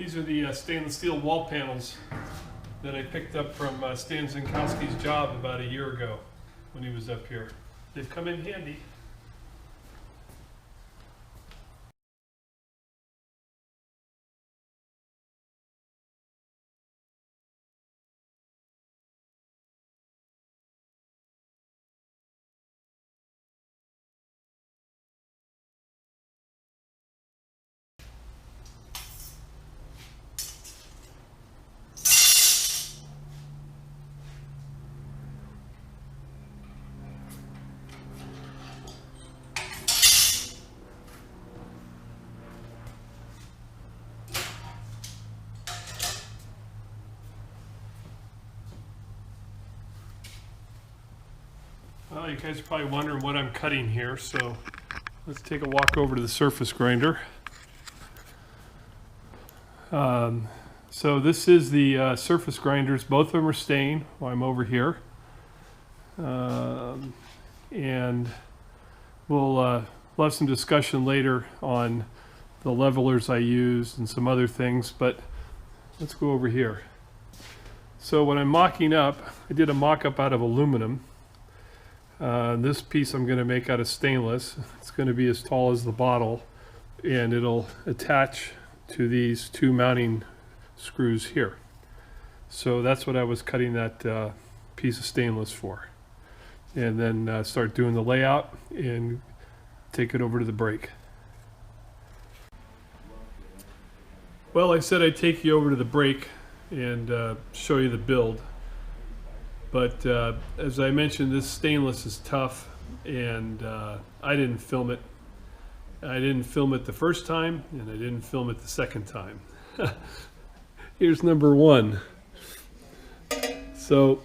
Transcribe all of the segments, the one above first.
These are the stainless steel wall panels that I picked up from Stan Zinkowski's job about a year ago when he was up here. They've come in handy. Well, you guys are probably wondering what I'm cutting here, so let's take a walk over to the surface grinder. So this is the surface grinders. Both of them are staying while I'm over here. And we'll have some discussion later on the levelers I used and some other things, but let's go over here. So when I'm mocking up, I did a mock-up out of aluminum. This piece I'm going to make out of stainless. It's going to be as tall as the bottle, and it'll attach to these two mounting screws here. So that's what I was cutting that piece of stainless for. And then start doing the layout and take it over to the brake. Well, I said I'd take you over to the brake and show you the build. But as I mentioned, this stainless is tough, and I didn't film it. I didn't film it the first time, and I didn't film it the second time. Here's number one. So,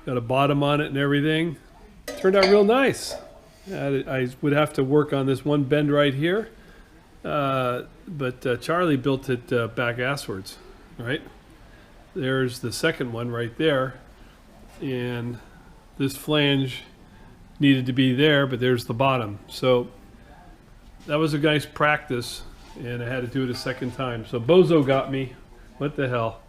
got a bottom on it and everything. Turned out real nice. I would have to work on this one bend right here, but Charlie built it back asswards, right? There's the second one right there, and this flange needed to be there, but there's the bottom. So that was a nice practice, and I had to do it a second time. So Bozo got me. What the hell?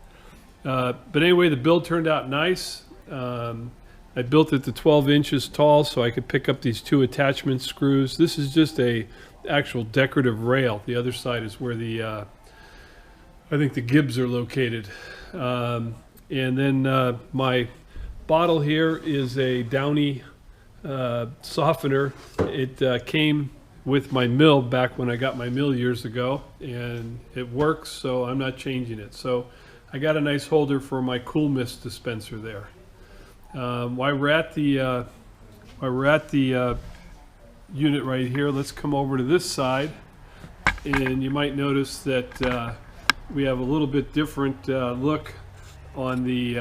But anyway, the build turned out nice. I built it to 12 inches tall so I could pick up these two attachment screws. This is just a actual decorative rail. The other side is where the I think the gibs are located. And then my bottle here is a Downy softener. It came with my mill back when I got my mill years ago, and it works, so I'm not changing it. So I got a nice holder for my Cool Mist dispenser there. While we're at the unit right here, let's come over to this side, and you might notice that we have a little bit different look on the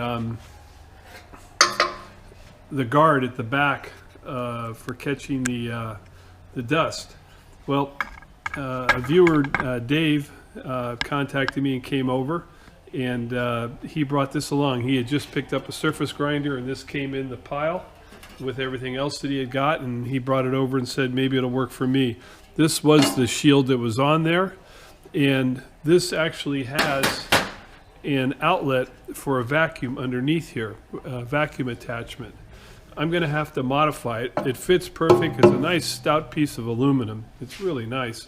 guard at the back for catching the dust. Well, a viewer, Dave, contacted me and came over, and he brought this along. He had just picked up a surface grinder, and this came in the pile with everything else that he had got, and he brought it over and said maybe it'll work for me. This was the shield that was on there. And this actually has an outlet for a vacuum underneath here, a vacuum attachment. I'm going to have to modify it. It fits perfect. It's a nice stout piece of aluminum. It's really nice.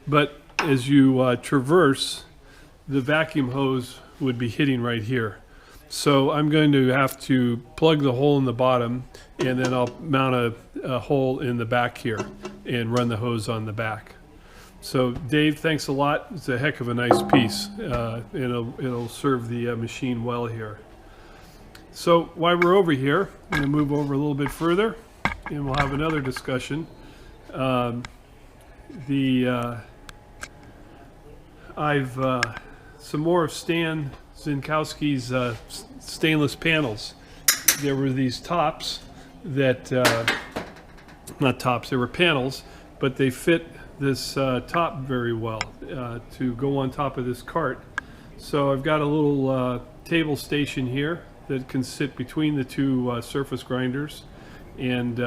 But as you traverse, the vacuum hose would be hitting right here. So I'm going to have to plug the hole in the bottom, and then I'll mount a hole in the back here and run the hose on the back. So Dave, thanks a lot. It's a heck of a nice piece. It'll serve the machine well here. So while we're over here, I'm going to move over a little bit further, and we'll have another discussion. I've some more of Stan Zinkowski's stainless panels. There were these tops that, not tops, they were panels, but they fit this top very well to go on top of this cart. So I've got a little table station here that can sit between the two surface grinders, and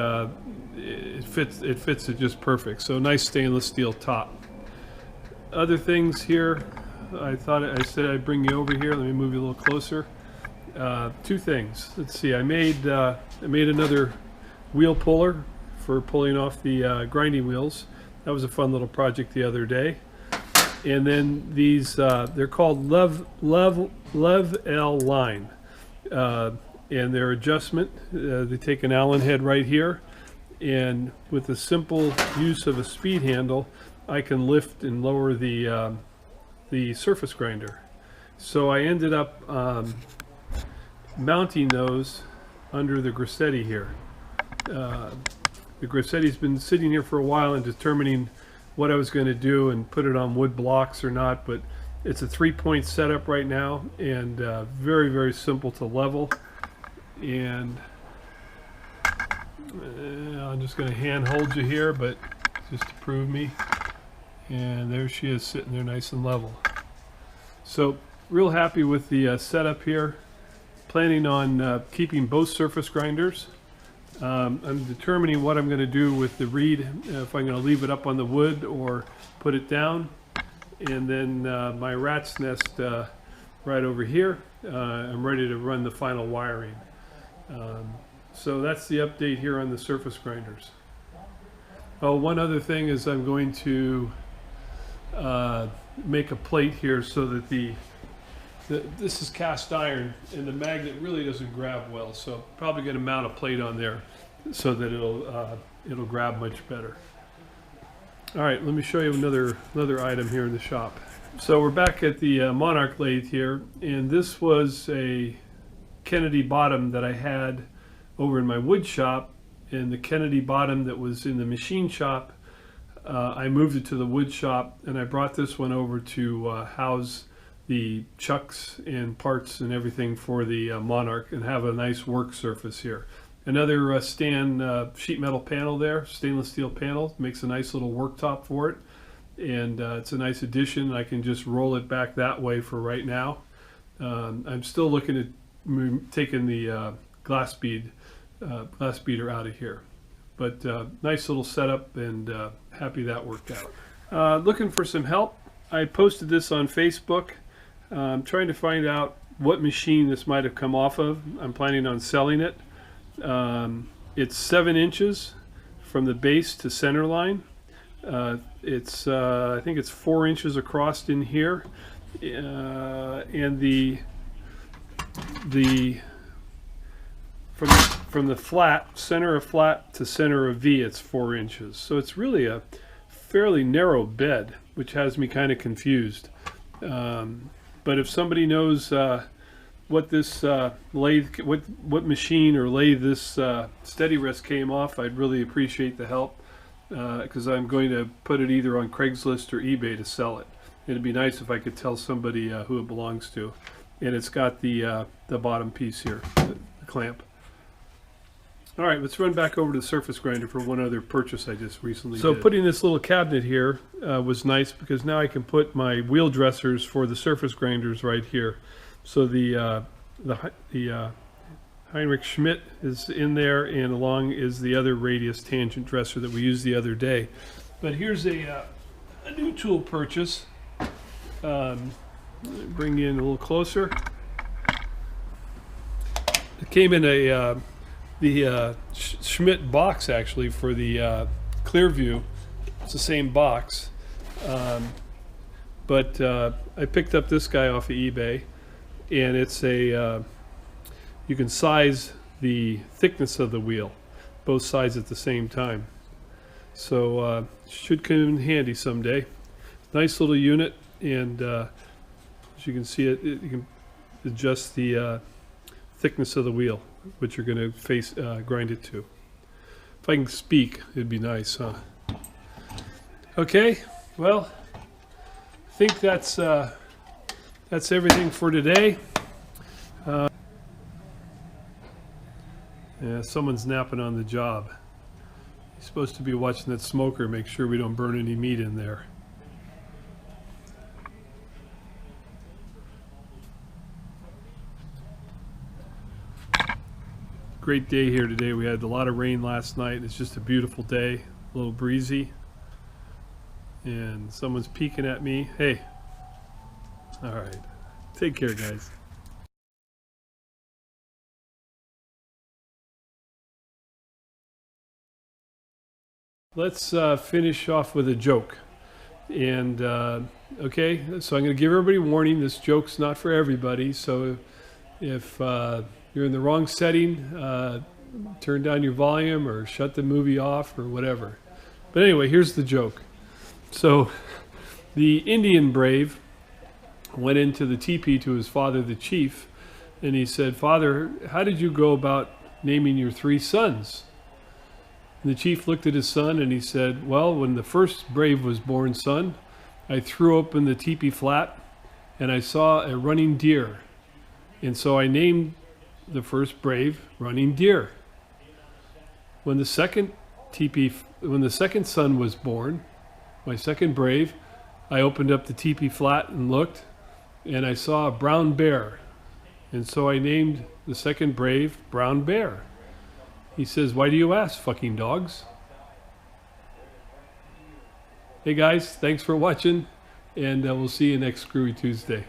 it fits it just perfect. So nice stainless steel top. Other things here, I said I'd bring you over here. Let me move you a little closer. Two things. Let's see. I made another wheel puller for pulling off the grinding wheels. That was a fun little project the other day. And then these, they're called Lev L line, and their adjustment. They take an Allen head right here, and with the simple use of a speed handle, I can lift and lower the surface grinder. So I ended up mounting those under the Grassetti here. The Grassetti's been sitting here for a while and determining what I was going to do and put it on wood blocks or not, but it's a 3-point setup right now, and very, very simple to level. And I'm just going to hand hold you here, but just to prove me. And there she is, sitting there nice and level. So real happy with the setup here. Planning on keeping both surface grinders. I'm determining what I'm going to do with the Reid, if I'm going to leave it up on the wood or put it down. And then my rat's nest right over here. I'm ready to run the final wiring. So that's the update here on the surface grinders. Oh, one other thing is I'm going to make a plate here so that this is cast iron and the magnet really doesn't grab well, so probably going to mount a plate on there so that it'll grab much better. All right, let me show you another item here in the shop. So we're back at the Monarch lathe here, and this was a Kennedy bottom that I had over in my wood shop, and the Kennedy bottom that was in the machine shop, I moved it to the wood shop, and I brought this one over to house the chucks and parts and everything for the Monarch and have a nice work surface here. Another sheet metal panel there, stainless steel panel, makes a nice little worktop for it, and it's a nice addition. I can just roll it back that way for right now. I'm still looking at taking the glass beater out of here, but nice little setup, and happy that worked out. Looking for some help. I posted this on Facebook. I'm trying to find out what machine this might have come off of. I'm planning on selling it. It's 7 inches from the base to center line. I think it's 4 inches across in here, and from the flat, center of flat to center of V, it's 4 inches. So it's really a fairly narrow bed, which has me kind of confused. But if somebody knows what this lathe, what machine or lathe this steady rest came off, I'd really appreciate the help, because I'm going to put it either on Craigslist or eBay to sell it. It'd be nice if I could tell somebody who it belongs to. And it's got the bottom piece here, the clamp. All right, let's run back over to the surface grinder for one other purchase I just recently did. So putting this little cabinet here was nice, because now I can put my wheel dressers for the surface grinders right here. So the Heinrich Schmidt is in there, and along is the other radius tangent dresser that we used the other day. But here's a new tool purchase. Bring you in a little closer. It came in the Schmidt box, actually, for the Clearview. It's the same box, but I picked up this guy off of eBay, and it's you can size the thickness of the wheel, both sides at the same time. So should come in handy someday. Nice little unit, and as you can see, you can adjust the thickness of the wheel, which you're going to grind it to. If I can speak, it'd be nice, huh? Okay, well, I think that's everything for today. Yeah, someone's napping on the job. He's supposed to be watching that smoker, make sure we don't burn any meat in there. Great day here today. We had a lot of rain last night. It's just a beautiful day, a little breezy. And someone's peeking at me. Hey. All right. Take care, guys. Let's finish off with a joke. And okay, so I'm going to give everybody a warning. This joke's not for everybody. So if you're in the wrong setting, turn down your volume or shut the movie off or whatever. But anyway, here's the joke. So the Indian brave went into the teepee to his father, the chief, and he said, "Father, how did you go about naming your 3 sons?" And the chief looked at his son and he said, "Well, when the first brave was born, son, I threw open the teepee flat and I saw a running deer. And so I named the first brave Running Deer. When the second son was born, my second brave, I opened up the teepee flat and looked and I saw a brown bear. And so I named the second brave Brown Bear." He says, "Why do you ask, fucking dogs?" Hey guys, thanks for watching, and we'll see you next Screwy Tuesday.